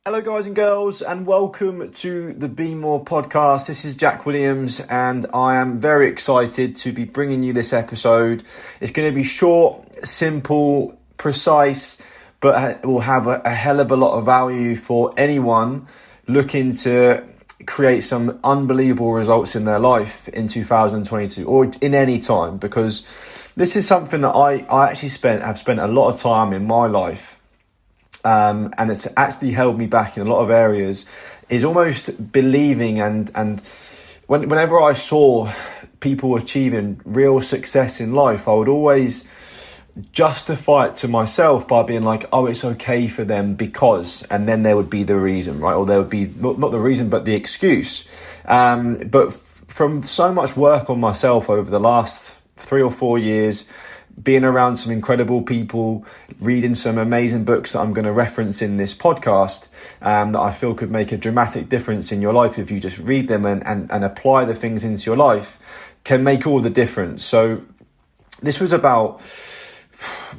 Hello guys and girls, and welcome to the Be More podcast. This is Jack Williams and I am very excited to be bringing you this episode. It's going to be short, simple, precise, but it will have a hell of a lot of value for anyone looking to create some unbelievable results in their life in 2022 or in any time, because this is something that I actually have spent a lot of time in my life. And it's actually held me back in a lot of areas, is almost believing and whenever I saw people achieving real success in life, I would always justify it to myself by being like, oh, it's okay for them because, and then there would be the reason, right? Or there would be not the reason, but the excuse. But from so much work on myself over the last 3 or 4 years, being around some incredible people, reading some amazing books that I'm going to reference in this podcast, that I feel could make a dramatic difference in your life if you just read them and apply the things into your life, can make all the difference. So this was about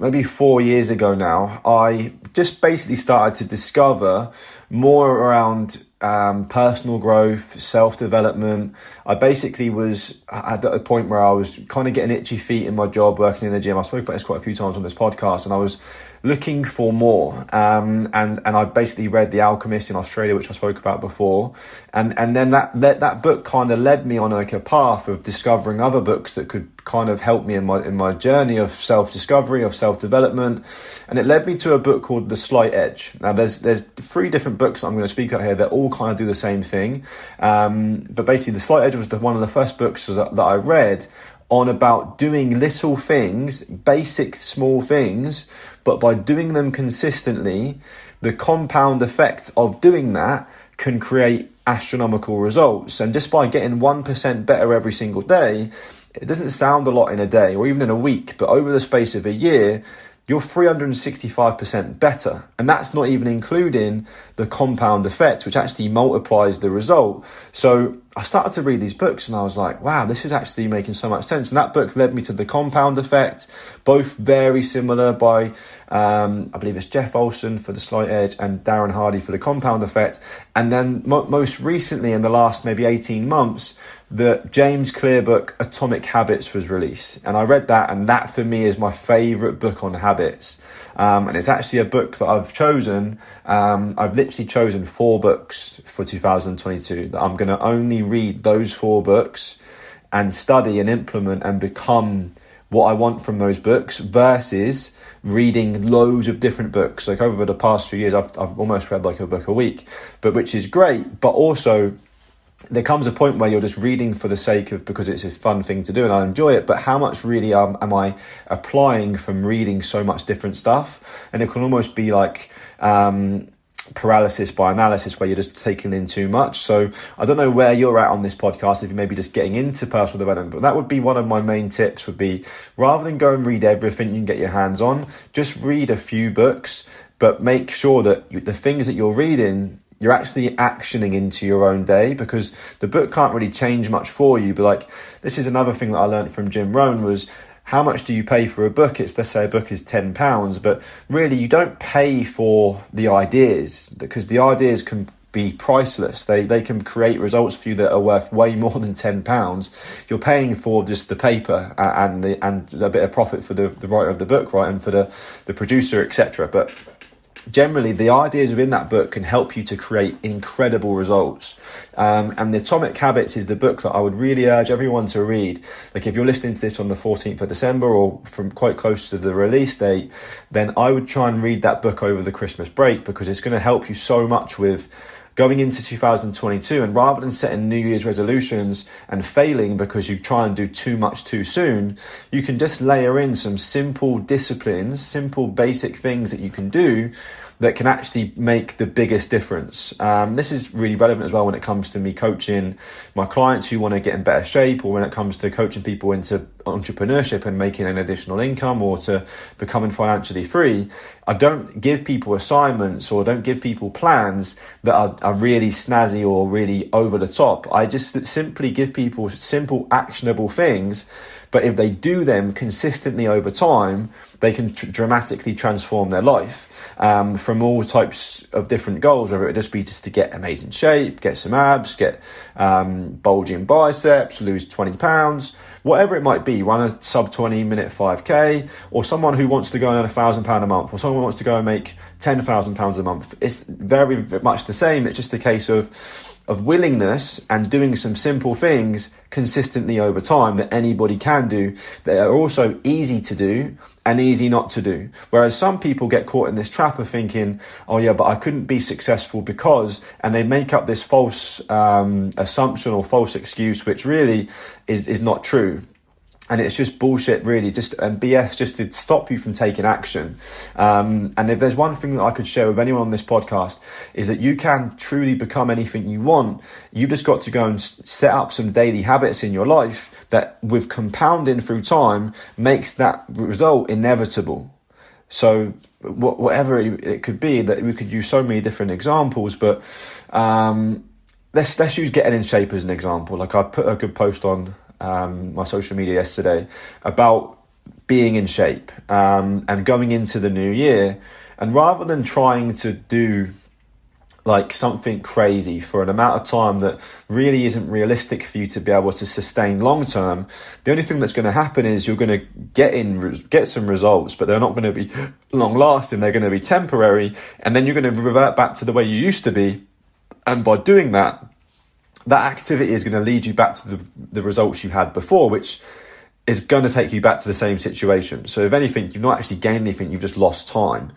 maybe 4 years ago now. I just basically started to discover more around personal growth, self-development. I basically was at a point where I was kind of getting itchy feet in my job, working in the gym. I spoke about this quite a few times on this podcast, and I was looking for more. And I basically read The Alchemist in Australia, which I spoke about before. And then that book kind of led me on like a path of discovering other books that could kind of help me in my journey of self-discovery, of self-development. And it led me to a book called The Slight Edge. Now there's 3 different books I'm going to speak about here that all kind of do the same thing. But basically The Slight Edge was one of the first books that I read on about doing little things, basic small things, but by doing them consistently, the compound effect of doing that can create astronomical results. And just by getting 1% better every single day, it doesn't sound a lot in a day or even in a week, but over the space of a year, you're 365% better. And that's not even including the compound effect, which actually multiplies the result. So I started to read these books and I was like, wow, this is actually making so much sense. And that book led me to The Compound Effect, both very similar by, I believe it's Jeff Olson for The Slight Edge and Darren Hardy for The Compound Effect. And then most recently in the last maybe 18 months, the James Clear book Atomic Habits was released, and I read that, and that for me is my favorite book on habits. And it's actually a book that I've chosen. I've literally chosen 4 books for 2022 that I'm going to only read those 4 books and study and implement and become what I want from those books, versus reading loads of different books. Like over the past few years, I've almost read like a book a week, but which is great, but also there comes a point where you're just reading for the sake of, because it's a fun thing to do and I enjoy it, but how much really am I applying from reading so much different stuff? And it can almost be like paralysis by analysis, where you're just taking in too much. So I don't know where you're at on this podcast, if you're maybe just getting into personal development, but that would be one of my main tips, would be, rather than go and read everything you can get your hands on, just read a few books, but make sure that the things that you're reading, you're actually actioning into your own day, because the book can't really change much for you. But like, this is another thing that I learned from Jim Rohn, was how much do you pay for a book? It's, let's say a book is £10, but really you don't pay for the ideas, because the ideas can be priceless. They can create results for you that are worth way more than £10. You're paying for just the paper and a bit of profit for the writer of the book, right, and for the producer, etc. But generally, the ideas within that book can help you to create incredible results. And The Atomic Habits is the book that I would really urge everyone to read. Like, if you're listening to this on the 14th of December or from quite close to the release date, then I would try and read that book over the Christmas break, because it's going to help you so much with going into 2022. And rather than setting New Year's resolutions and failing because you try and do too much too soon, you can just layer in some simple disciplines, simple basic things that you can do that can actually make the biggest difference. This is really relevant as well when it comes to me coaching my clients who want to get in better shape, or when it comes to coaching people into entrepreneurship and making an additional income, or to becoming financially free. I don't give people assignments or don't give people plans that are really snazzy or really over the top. I just simply give people simple, actionable things. But if they do them consistently over time, they can dramatically transform their life. from all types of different goals, whether it just be just to get amazing shape, get some abs, get bulging biceps, lose 20 pounds, whatever it might be, run a sub 20 minute 5k, or someone who wants to go and earn £1,000 a month, or someone who wants to go and make £10,000 a month. It's very much the same. It's just a case of willingness and doing some simple things consistently over time that anybody can do, that are also easy to do and easy not to do. Whereas some people get caught in this trap of thinking, oh yeah, but I couldn't be successful because, and they make up this false assumption or false excuse, which really is not true. And it's just bullshit, really, and BS, just to stop you from taking action. And if there's one thing that I could share with anyone on this podcast, is that you can truly become anything you want. You've just got to go and set up some daily habits in your life that, with compounding through time, makes that result inevitable. So whatever it could be, that we could use so many different examples, but let's use getting in shape as an example. Like, I put a good post on my social media yesterday about being in shape and going into the new year, and rather than trying to do like something crazy for an amount of time that really isn't realistic for you to be able to sustain long term, the only thing that's going to happen is you're going to get some results, but they're not going to be long lasting. They're going to be temporary, and then you're going to revert back to the way you used to be. And by doing that activity is going to lead you back to the results you had before, which is going to take you back to the same situation. So if anything, you've not actually gained anything, you've just lost time.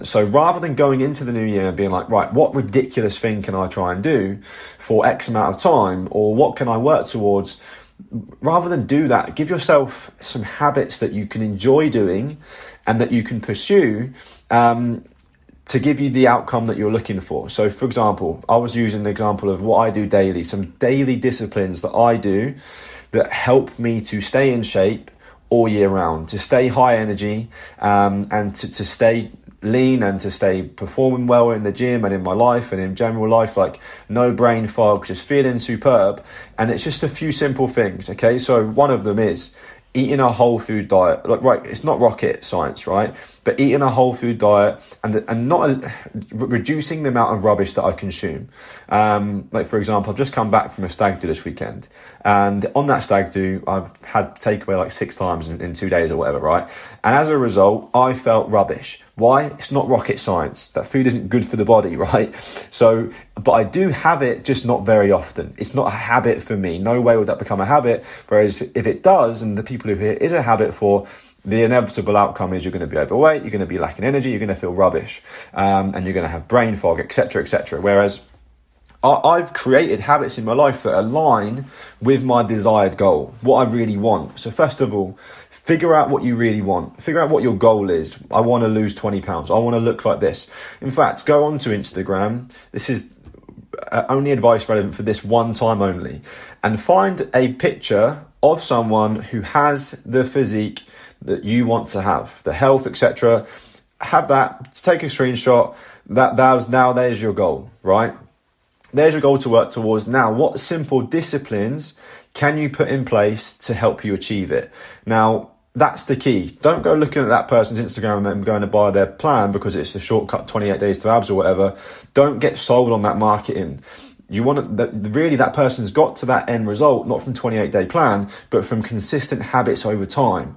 So rather than going into the new year and being like, right, what ridiculous thing can I try and do for X amount of time, or what can I work towards? Rather than do that, give yourself some habits that you can enjoy doing and that you can pursue, to give you the outcome that you're looking for. So for example, I was using the example of what I do daily, some daily disciplines that I do that help me to stay in shape all year round, to stay high energy, and to stay lean, and to stay performing well in the gym and in my life and in general life, like no brain fog, just feeling superb. And it's just a few simple things, okay? So one of them is eating a whole food diet. Like, right, it's not rocket science, right? But eating a whole food diet and not reducing the amount of rubbish that I consume. Like, for example, I've just come back from a stag do this weekend, and on that stag do, I've had takeaway like 6 times in 2 days or whatever, right? And as a result, I felt rubbish. Why? It's not rocket science. That food isn't good for the body, right? So, but I do have it, just not very often. It's not a habit for me. No way would that become a habit. Whereas if it does, and the people who it is a habit for, the inevitable outcome is you're going to be overweight, you're going to be lacking energy, you're going to feel rubbish, and you're going to have brain fog, etc., etc. Whereas I've created habits in my life that align with my desired goal, what I really want. So first of all, figure out what you really want. Figure out what your goal is. I want to lose 20 pounds. I want to look like this. In fact, go onto Instagram. This is only advice relevant for this one time only. And find a picture of someone who has the physique that you want to have, the health, etc. Have that, take a screenshot. There's your goal, right? There's your goal to work towards. Now, what simple disciplines can you put in place to help you achieve it? Now, that's the key. Don't go looking at that person's Instagram and going to buy their plan because it's a shortcut 28 days to abs or whatever. Don't get sold on that marketing. You want to, really, that person's got to that end result, not from 28-day plan, but from consistent habits over time.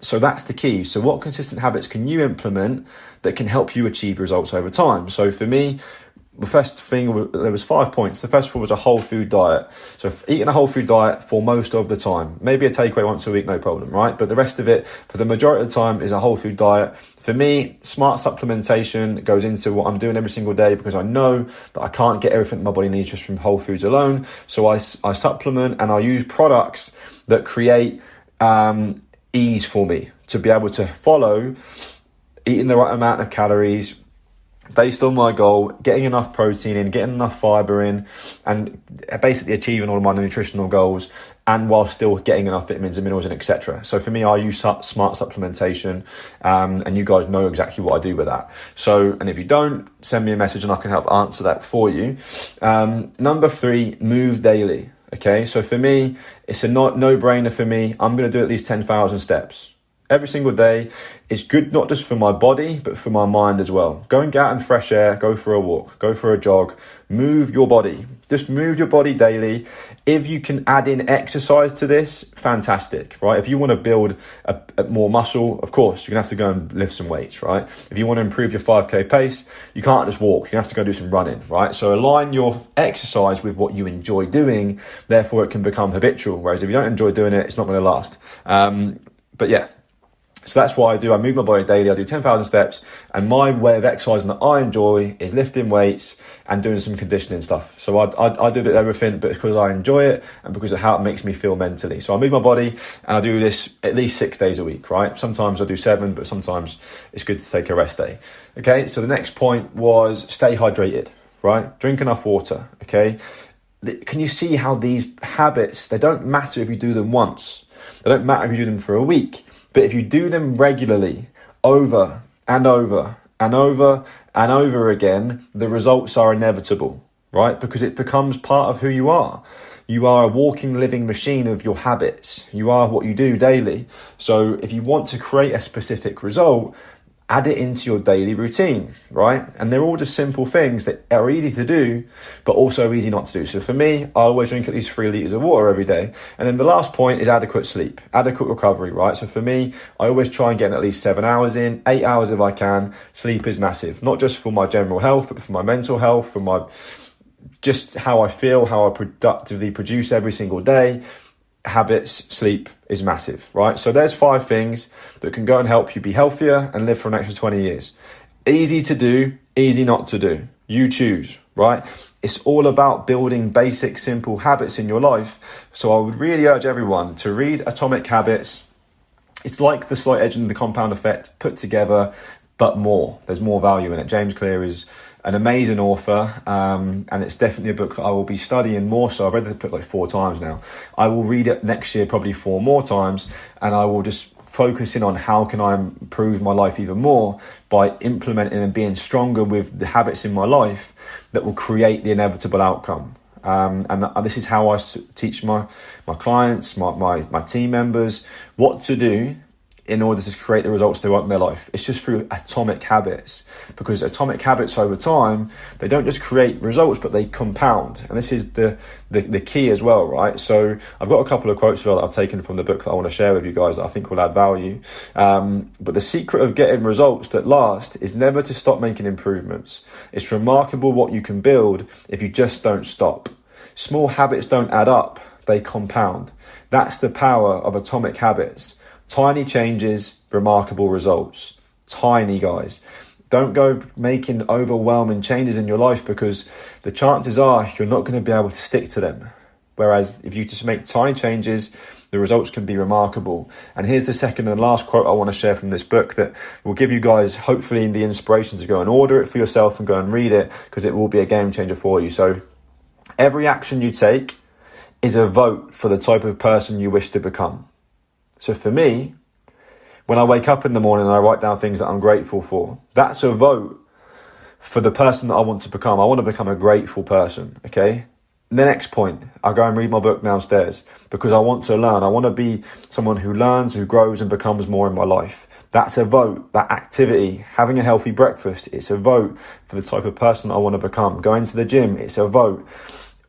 So that's the key. So what consistent habits can you implement that can help you achieve results over time? So for me, the first thing, there was 5 points. The first one was a whole food diet. So eating a whole food diet for most of the time. Maybe a takeaway once a week, no problem, right? But the rest of it, for the majority of the time, is a whole food diet. For me, smart supplementation goes into what I'm doing every single day, because I know that I can't get everything that my body needs just from whole foods alone. So I supplement, and I use products that create ease for me to be able to follow eating the right amount of calories based on my goal, getting enough protein in, getting enough fiber in, and basically achieving all of my nutritional goals, and while still getting enough vitamins and minerals and etc. So for me, I use smart supplementation, and you guys know exactly what I do with that. So, and if you don't, send me a message and I can help answer that for you. Number 3, move daily. Okay, so for me, it's a no-brainer for me. I'm going to do at least 10,000 steps every single day. It's good not just for my body, but for my mind as well. Go and get out in fresh air, go for a walk, go for a jog, move your body. Just move your body daily. If you can add in exercise to this, fantastic, right? If you want to build a more muscle, of course, you're going to have to go and lift some weights, right? If you want to improve your 5K pace, you can't just walk. You have to go do some running, right? So align your exercise with what you enjoy doing. Therefore, it can become habitual. Whereas if you don't enjoy doing it, it's not going to last. But yeah. So that's what I do. I move my body daily. I do 10,000 steps. And my way of exercising that I enjoy is lifting weights and doing some conditioning stuff. So I do a bit of everything, but it's because I enjoy it and because of how it makes me feel mentally. So I move my body and I do this at least 6 days a week, right? Sometimes I do 7, but sometimes it's good to take a rest day. Okay, so the next point was stay hydrated, right? Drink enough water, okay? Can you see how these habits, they don't matter if you do them once. They don't matter if you do them for a week. But if you do them regularly, over and over and over and over again, the results are inevitable, right? Because it becomes part of who you are. You are a walking, living machine of your habits. You are what you do daily. So if you want to create a specific result, add it into your daily routine, right? And they're all just simple things that are easy to do, but also easy not to do. So for me, I always drink at least 3 litres of water every day. And then the last point is adequate sleep, adequate recovery, right? So for me, I always try and get at least 7 hours in, 8 hours if I can. Sleep is massive, not just for my general health, but for my mental health, for my just how I feel, how I productively produce every single day. Habits, sleep is massive, right? So there's 5 things that can go and help you be healthier and live for an extra 20 years. Easy to do, easy not to do. You choose, right? It's all about building basic, simple habits in your life. So I would really urge everyone to read Atomic Habits. It's like The Slight Edge and The Compound Effect put together, but more. There's more value in it. James Clear is an amazing author, and it's definitely a book I will be studying more so. I've read the book like 4 times now. I will read it next year probably 4 more times, and I will just focus in on how can I improve my life even more by implementing and being stronger with the habits in my life that will create the inevitable outcome. And this is how I teach my clients, my team members what to do in order to create the results they want in their life. It's just through atomic habits, because atomic habits over time, they don't just create results, but they compound. And this is the key as well, right? So I've got a couple of quotes as well that I've taken from the book that I want to share with you guys that I think will add value. But the secret of getting results that last is never to stop making improvements. It's remarkable what you can build if you just don't stop. Small habits don't add up, they compound. That's the power of atomic habits. Tiny changes, remarkable results. Tiny, guys. Don't go making overwhelming changes in your life, because the chances are you're not going to be able to stick to them. Whereas if you just make tiny changes, the results can be remarkable. And here's the second and last quote I want to share from this book that will give you guys hopefully the inspiration to go and order it for yourself and go and read it, because it will be a game changer for you. So every action you take is a vote for the type of person you wish to become. So for me, when I wake up in the morning and I write down things that I'm grateful for, that's a vote for the person that I want to become. I want to become a grateful person, okay? The next point, I go and read my book downstairs because I want to learn. I want to be someone who learns, who grows and becomes more in my life. That's a vote, that activity. Having a healthy breakfast, it's a vote for the type of person I want to become. Going to the gym, it's a vote.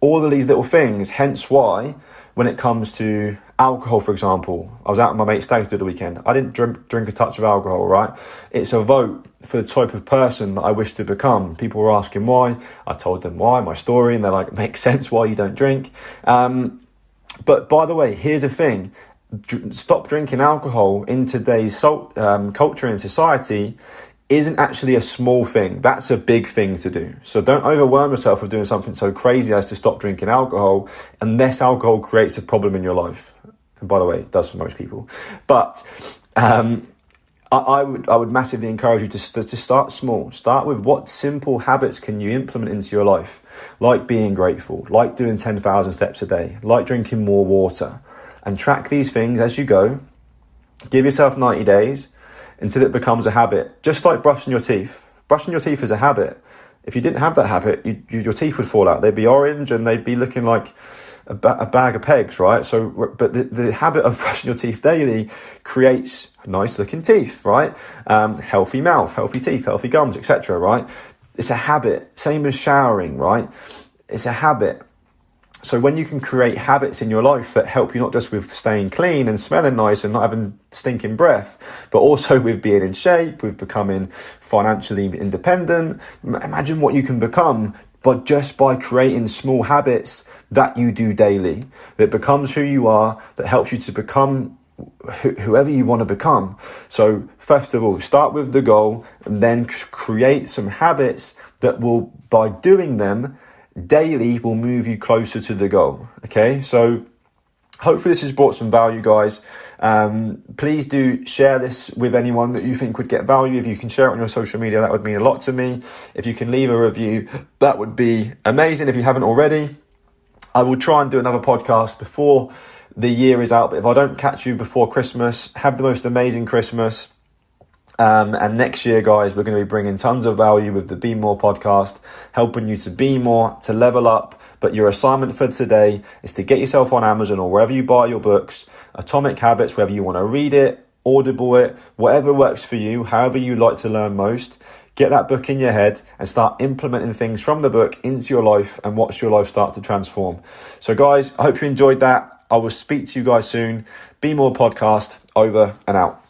All of these little things, hence why when it comes to alcohol, for example, I was out with my mate stag through the weekend. I didn't drink a touch of alcohol, right? It's a vote for the type of person that I wish to become. People were asking why. I told them why, my story, and they're like, it makes sense why you don't drink. But by the way, here's the thing. Stop drinking alcohol in today's culture and society isn't actually a small thing. That's a big thing to do. So don't overwhelm yourself with doing something so crazy as to stop drinking alcohol unless alcohol creates a problem in your life. And by the way, it does for most people. But I would massively encourage you to start small. Start with what simple habits can you implement into your life, like being grateful, like doing 10,000 steps a day, like drinking more water, and track these things as you go. Give yourself 90 days until it becomes a habit. Just like brushing your teeth. Brushing your teeth is a habit. If you didn't have that habit, your teeth would fall out. They'd be orange and they'd be looking like a bag of pegs, right? So, but the habit of brushing your teeth daily creates nice looking teeth, right? Healthy mouth, healthy teeth, healthy gums, etc., right? It's a habit. Same as showering, right? It's a habit. So when you can create habits in your life that help you not just with staying clean and smelling nice and not having stinking breath, but also with being in shape, with becoming financially independent, imagine what you can become just by creating small habits that you do daily, that becomes who you are, that helps you to become whoever you want to become. So first of all, start with the goal and then create some habits that will, by doing them daily, will move you closer to the goal. Okay, so hopefully this has brought some value, guys. Please do share this with anyone that you think would get value. If you can share it on your social media, that would mean a lot to me. If you can leave a review, that would be amazing. If you haven't already, I will try and do another podcast before the year is out. But if I don't catch you before Christmas, have the most amazing Christmas. And next year, guys, we're going to be bringing tons of value with the Be More podcast, helping you to be more, to level up. But your assignment for today is to get yourself on Amazon or wherever you buy your books, Atomic Habits, whether you want to read it, Audible it, whatever works for you, however you like to learn most. Get that book in your head and start implementing things from the book into your life and watch your life start to transform. So, guys, I hope you enjoyed that. I will speak to you guys soon. Be More podcast, over and out.